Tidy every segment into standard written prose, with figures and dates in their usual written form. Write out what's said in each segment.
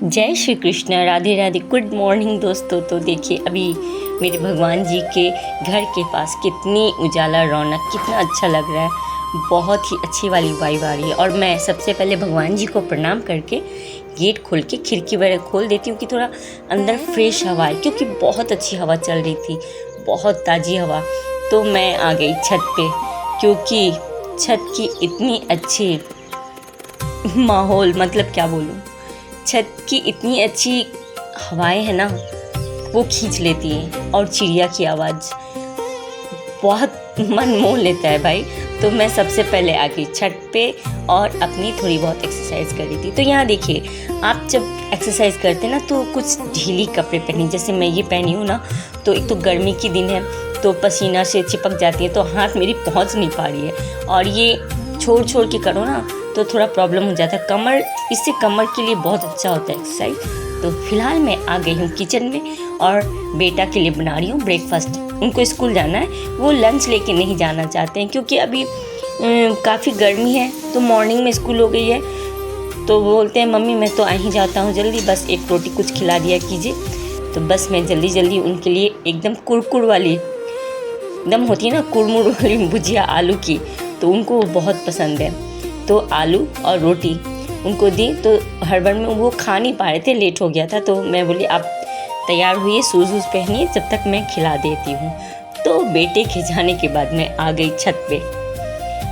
जय Shri Krishna, Radhe Radhe. Good morning दोस्तों। तो देखिए अभी मेरे भगवान जी के घर के पास कितनी उजाला रौनक, कितना अच्छा लग रहा है। बहुत ही अच्छी वाली वाइब आ रही है। और मैं सबसे पहले भगवान जी को प्रणाम करके गेट खोल के खिड़की वगैरह खोल देती हूँ कि थोड़ा अंदर फ्रेश हवा है, क्योंकि बहुत अच्छी हवा चल रही थी, बहुत ताज़ी हवा। तो मैं आ गई छत पे, क्योंकि छत की इतनी अच्छी माहौल, मतलब क्या बोलूँ, छत की इतनी अच्छी हवाएं हैं ना, वो खींच लेती हैं। और चिड़िया की आवाज़ बहुत मन मोह लेता है भाई। तो मैं सबसे पहले आ गई छत पे और अपनी थोड़ी बहुत एक्सरसाइज कर रही थी। तो यहाँ देखिए, आप जब एक्सरसाइज करते हैं ना तो कुछ ढीली कपड़े पहनी, जैसे मैं ये पहनी हूँ ना, तो एक तो गर्मी की दिन है तो पसीना से चिपक जाती है, तो हाथ मेरी पहुँच नहीं पा रही है। और ये छोड़ छोड़ के करो ना तो थोड़ा प्रॉब्लम हो जाता है कमर, इससे कमर के लिए बहुत अच्छा होता है एक्सरसाइज। तो फिलहाल मैं आ गई हूँ किचन में और बेटा के लिए बना रही हूँ ब्रेकफास्ट। उनको स्कूल जाना है, वो लंच लेके नहीं जाना चाहते हैं, क्योंकि अभी काफ़ी गर्मी है, तो मॉर्निंग में स्कूल हो गई है। तो बोलते हैं मम्मी मैं तो आ ही जाता हूँ जल्दी, बस एक रोटी कुछ खिला दिया कीजिए। तो बस मैं जल्दी जल्दी उनके लिए एकदम कुरकुर वाली, एकदम होती है ना कुरमुर वाली भुजिया आलू की, तो उनको वो बहुत पसंद है। तो आलू और रोटी उनको दी, तो हड़बड़ में वो खा नहीं पा रहे थे, लेट हो गया था। तो मैं बोली आप तैयार हुई, शूज़ वूज़ पहनिए, जब तक मैं खिला देती हूँ। तो बेटे के जाने के बाद मैं आ गई छत पे।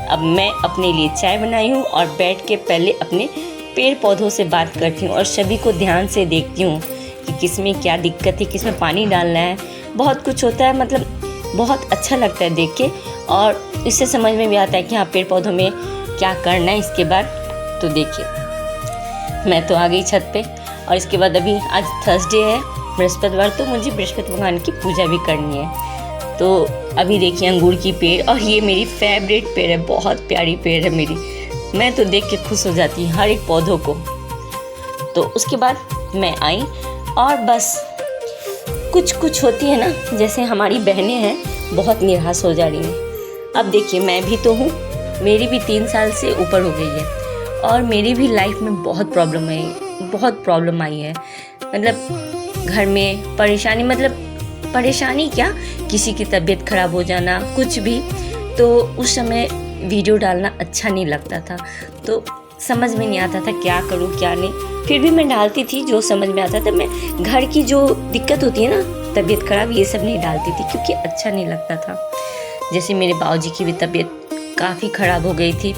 अब मैं अपने लिए चाय बनाई हूँ और बैठ के पहले अपने पेड़ पौधों से बात करती हूँ और सभी को ध्यान से देखती हूँ कि किस में क्या दिक्कत है, किस में पानी डालना है, बहुत कुछ होता है। मतलब बहुत अच्छा लगता है देख के, और इससे समझ में भी आता है कि हाँ पेड़ पौधों में क्या करना है इसके बाद। तो देखिए मैं तो आ गई छत पे, और इसके बाद अभी आज थर्सडे है, बृहस्पतिवार, तो मुझे बृहस्पति भगवान की पूजा भी करनी है। तो अभी देखिए अंगूर की पेड़, और ये मेरी फेवरेट पेड़ है, बहुत प्यारी पेड़ है मेरी। मैं तो देख के खुश हो जाती हूँ हर एक पौधों को। तो उसके बाद मैं आई और बस कुछ होती है ना, जैसे हमारी बहनें हैं बहुत निराश हो जा रही हैं। अब देखिए मैं भी तो हूँ, मेरी भी 3 साल से ऊपर हो गई है, और मेरी भी लाइफ में बहुत प्रॉब्लम आई है। मतलब घर में परेशानी, मतलब परेशानी क्या, किसी की तबीयत ख़राब हो जाना, कुछ भी। तो उस समय वीडियो डालना अच्छा नहीं लगता था, तो समझ में नहीं आता था क्या करूँ क्या नहीं। फिर भी मैं डालती थी जो समझ में आता था। मैं घर की जो दिक्कत होती है ना, तबीयत ख़राब, ये सब नहीं डालती थी, क्योंकि अच्छा नहीं लगता था। जैसे मेरे बाबूजी की भी तबीयत काफ़ी ख़राब हो गई थी,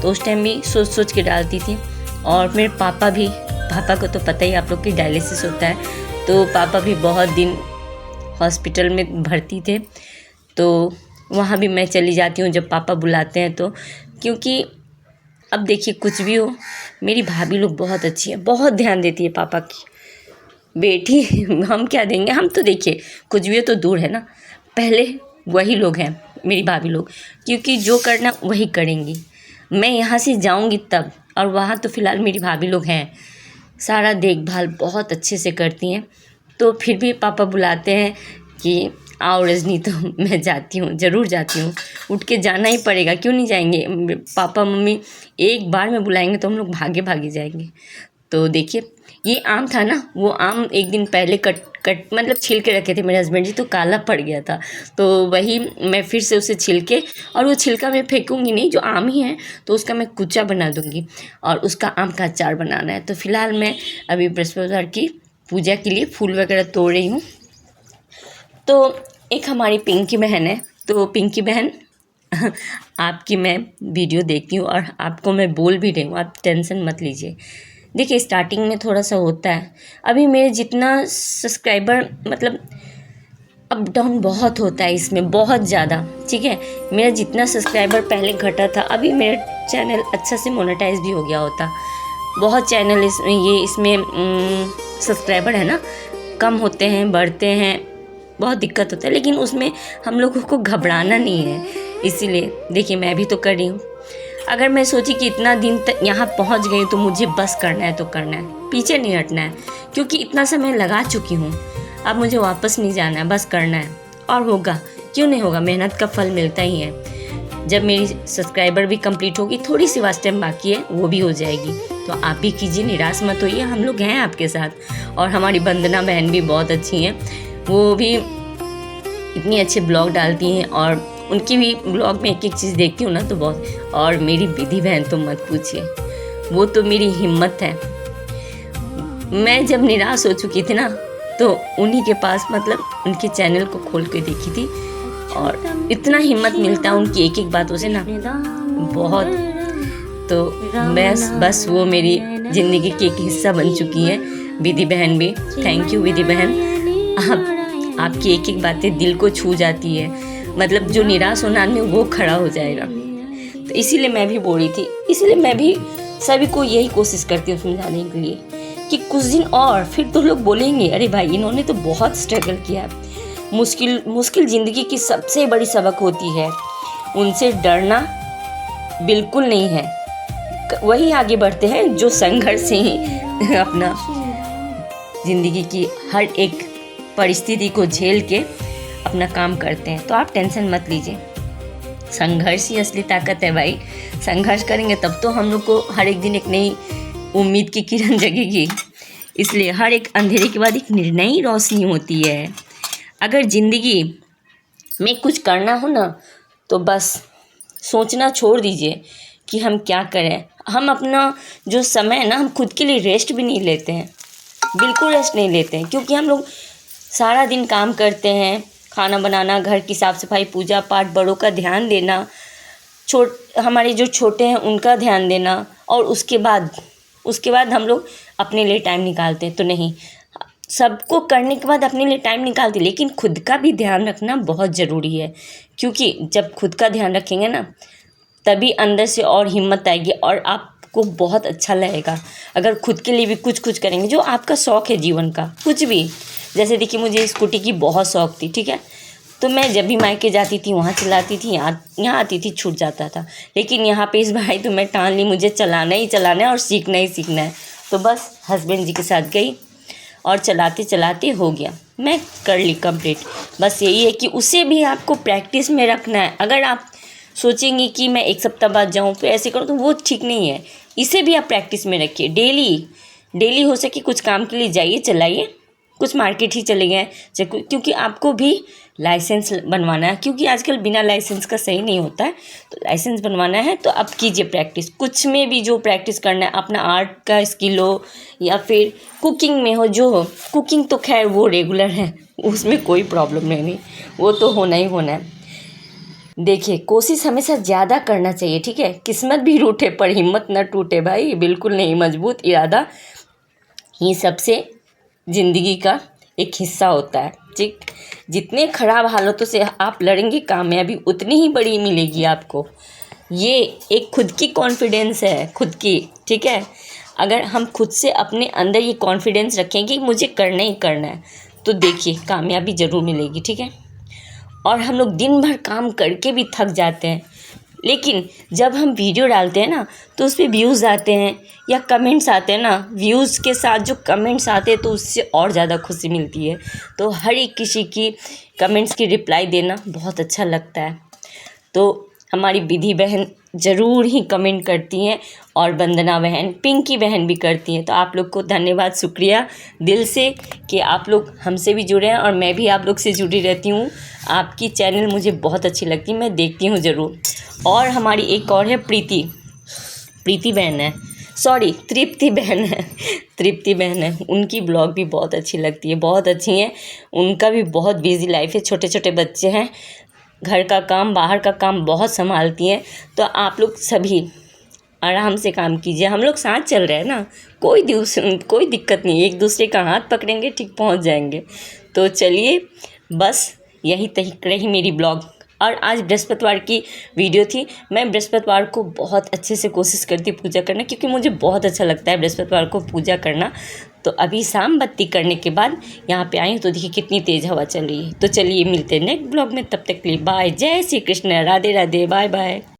तो उस टाइम भी सोच के डालती थी। और मेरे पापा को तो पता ही आप लोग की डायलिसिस होता है, तो पापा भी बहुत दिन हॉस्पिटल में भर्ती थे। तो वहाँ भी मैं चली जाती हूँ जब पापा बुलाते हैं तो, क्योंकि अब देखिए कुछ भी हो, मेरी भाभी लोग बहुत अच्छी है, बहुत ध्यान देती है पापा की बेटी। हम क्या देंगे, हम तो देखिए कुछ भी हो तो दूर है ना, पहले वही लोग हैं मेरी भाभी लोग, क्योंकि जो करना वही करेंगी। मैं यहाँ से जाऊँगी तब, और वहाँ तो फ़िलहाल मेरी भाभी लोग हैं, सारा देखभाल बहुत अच्छे से करती हैं। तो फिर भी पापा बुलाते हैं कि आओ रजनी, तो मैं जाती हूँ, ज़रूर जाती हूँ, उठ के जाना ही पड़ेगा, क्यों नहीं जाएंगे। पापा मम्मी एक बार में बुलाएंगे तो हम लोग भागे जाएंगे। तो देखिए ये आम था ना, वो आम एक दिन पहले कट मतलब छील के रखे थे मेरे हस्बैंड जी, तो काला पड़ गया था। तो वही मैं फिर से उसे छील के, और वो छिलका मैं फेंकूंगी नहीं, जो आम ही है तो उसका मैं कुच्चा बना दूंगी, और उसका आम का अचार बनाना है। तो फिलहाल मैं अभी बृहस्पतिवार की पूजा के लिए फूल वगैरह तोड़ रही हूँ। तो एक हमारी पिंकी बहन है, तो पिंकी बहन आपकी मैं वीडियो देखती हूँ और आपको मैं बोल भी रही हूँ, आप टेंशन मत लीजिए। देखिए स्टार्टिंग में थोड़ा सा होता है, अभी मेरे जितना सब्सक्राइबर, मतलब अप डाउन बहुत होता है इसमें, बहुत ज़्यादा, ठीक है। मेरा जितना सब्सक्राइबर पहले घटा था, अभी मेरा चैनल अच्छा से मोनेटाइज भी हो गया होता। बहुत चैनल इसमें सब्सक्राइबर है ना, कम होते हैं, बढ़ते हैं, बहुत दिक्कत होता है, लेकिन उसमें हम लोगों को घबराना नहीं है। इसीलिए देखिए मैं भी तो कर रही हूँ। अगर मैं सोची कि इतना दिन तक यहाँ पहुँच गई तो मुझे बस करना है तो करना है, पीछे नहीं हटना है, क्योंकि इतना समय लगा चुकी हूँ, अब मुझे वापस नहीं जाना है, बस करना है। और होगा, क्यों नहीं होगा, मेहनत का फल मिलता ही है। जब मेरी सब्सक्राइबर भी कंप्लीट होगी, थोड़ी सी वास्ट टाइम बाकी है, वो भी हो जाएगी। तो आप भी कीजिए, निराश मत होइए, हम लोग हैं आपके साथ। और हमारी वंदना बहन भी बहुत अच्छी हैं, वो भी इतनी अच्छे ब्लॉग डालती हैं और उनकी भी ब्लॉग में एक एक चीज़ देखती हूँ ना तो बहुत। और मेरी विधि बहन तो मत पूछिए, वो तो मेरी हिम्मत है। मैं जब निराश हो चुकी थी ना तो उन्हीं के पास मतलब उनके चैनल को खोल के देखी थी और इतना हिम्मत मिलता है उनकी एक एक बातों से ना, बहुत। तो बस वो मेरी ज़िंदगी की एक हिस्सा बन चुकी है, विधि बहन भी। थैंक यू विधि बहन, आपकी एक एक बातें दिल को छू जाती है, मतलब जो निराश होना में वो खड़ा हो जाएगा। तो इसीलिए मैं भी बोल रही थी, इसीलिए मैं भी सभी को यही कोशिश करती हूँ समझाने के लिए कि कुछ दिन और फिर तो लोग बोलेंगे अरे भाई इन्होंने तो बहुत स्ट्रगल किया। मुश्किल ज़िंदगी की सबसे बड़ी सबक होती है, उनसे डरना बिल्कुल नहीं है। वही आगे बढ़ते हैं जो संघर्ष से ही अपना ज़िंदगी की हर एक परिस्थिति को झेल के अपना काम करते हैं। तो आप टेंशन मत लीजिए, संघर्ष ही असली ताकत है भाई। संघर्ष करेंगे तब तो हम लोग को हर एक दिन एक नई उम्मीद की किरण जगेगी। इसलिए हर एक अंधेरे के बाद एक निर्णयी रोशनी होती है। अगर ज़िंदगी में कुछ करना हो ना तो बस सोचना छोड़ दीजिए कि हम क्या करें। हम अपना जो समय है ना, हम खुद के लिए रेस्ट भी नहीं लेते हैं, बिल्कुल रेस्ट नहीं लेते हैं, क्योंकि हम लोग सारा दिन काम करते हैं, खाना बनाना, घर की साफ़ सफाई, पूजा पाठ, बड़ों का ध्यान देना, हमारे जो छोटे हैं उनका ध्यान देना, और उसके बाद हम लोग अपने लिए टाइम निकालते हैं। तो नहीं, सबको करने के बाद अपने लिए टाइम निकालते, लेकिन खुद का भी ध्यान रखना बहुत ज़रूरी है, क्योंकि जब खुद का ध्यान रखेंगे ना तभी अंदर से और हिम्मत आएगी और आपको बहुत अच्छा लगेगा। अगर खुद के लिए भी कुछ करेंगे, जो आपका शौक़ है जीवन का, कुछ भी। जैसे देखिए मुझे स्कूटी की बहुत शौक़ थी, ठीक है, तो मैं जब भी मायके जाती थी वहाँ चलाती थी, यहाँ आती थी छूट जाता था। लेकिन यहाँ पे इस भाई तो मैं ठान ली, मुझे चलाना ही चलाना है और सीखना ही सीखना है। तो बस हस्बैंड जी के साथ गई और चलाते चलाते हो गया, मैं कर ली कंप्लीट। बस यही है कि उसे भी आपको प्रैक्टिस में रखना है। अगर आप सोचेंगे कि मैं एक सप्ताह बाद जाऊँ फिर ऐसे करूँ तो वो ठीक नहीं है। इसे भी आप प्रैक्टिस में रखिए, डेली हो सके कुछ काम के लिए जाइए, चलाइए, कुछ मार्केट ही चले गए, क्योंकि आपको भी लाइसेंस बनवाना है, क्योंकि आजकल बिना लाइसेंस का सही नहीं होता है। तो लाइसेंस बनवाना है तो आप कीजिए प्रैक्टिस, कुछ में भी जो प्रैक्टिस करना है, अपना आर्ट का स्किल हो या फिर कुकिंग में हो, जो हो। कुकिंग तो खैर वो रेगुलर है, उसमें कोई प्रॉब्लम नहीं, वो तो होना ही होना है। देखिए कोशिश हमेशा ज़्यादा करना चाहिए, ठीक है, किस्मत भी रूठे पर हिम्मत न टूटे भाई, बिल्कुल नहीं। मजबूत इरादा ही सबसे ज़िंदगी का एक हिस्सा होता है, ठीक। जितने ख़राब हालातों से आप लड़ेंगे, कामयाबी उतनी ही बड़ी मिलेगी आपको। ये एक खुद की कॉन्फिडेंस है, खुद की, ठीक है। अगर हम खुद से अपने अंदर ये कॉन्फिडेंस रखेंगे कि मुझे करना ही करना है, तो देखिए कामयाबी ज़रूर मिलेगी, ठीक है। और हम लोग दिन भर काम करके भी थक जाते हैं, लेकिन जब हम वीडियो डालते हैं ना तो उस पर व्यूज़ आते हैं या कमेंट्स आते हैं ना, व्यूज़ के साथ जो कमेंट्स आते हैं तो उससे और ज़्यादा खुशी मिलती है। तो हर एक किसी की कमेंट्स की रिप्लाई देना बहुत अच्छा लगता है। तो हमारी विधि बहन ज़रूर ही कमेंट करती हैं और वंदना बहन, पिंकी बहन भी करती हैं। तो आप लोग को धन्यवाद, शुक्रिया दिल से कि आप लोग हमसे भी जुड़े हैं और मैं भी आप लोग से जुड़ी रहती हूँ। आपकी चैनल मुझे बहुत अच्छी लगती है, मैं देखती हूँ ज़रूर। और हमारी एक और है प्रीति बहन है, सॉरी तृप्ति बहन है, उनकी ब्लॉग भी बहुत अच्छी लगती है, बहुत अच्छी हैं। उनका भी बहुत बिजी लाइफ है, छोटे छोटे बच्चे हैं, घर का काम बाहर का काम बहुत संभालती हैं। तो आप लोग सभी आराम से काम कीजिए, हम लोग साथ चल रहे हैं ना, कोई दिक्कत नहीं, एक दूसरे का हाथ पकड़ेंगे ठीक पहुंच जाएंगे। तो चलिए बस यही तक रही मेरी ब्लॉग। और आज बृहस्पतिवार की वीडियो थी। मैं बृहस्पतिवार को बहुत अच्छे से कोशिश करती पूजा करना, क्योंकि मुझे बहुत अच्छा लगता है बृहस्पतिवार को पूजा करना। तो अभी शाम बत्ती करने के बाद यहाँ पे आई तो देखिए कितनी तेज़ हवा चल रही है। तो चलिए मिलते हैं नेक्स्ट ब्लॉग में, तब तक के लिए बाय, जय श्री कृष्ण, राधे राधे, बाय बाय।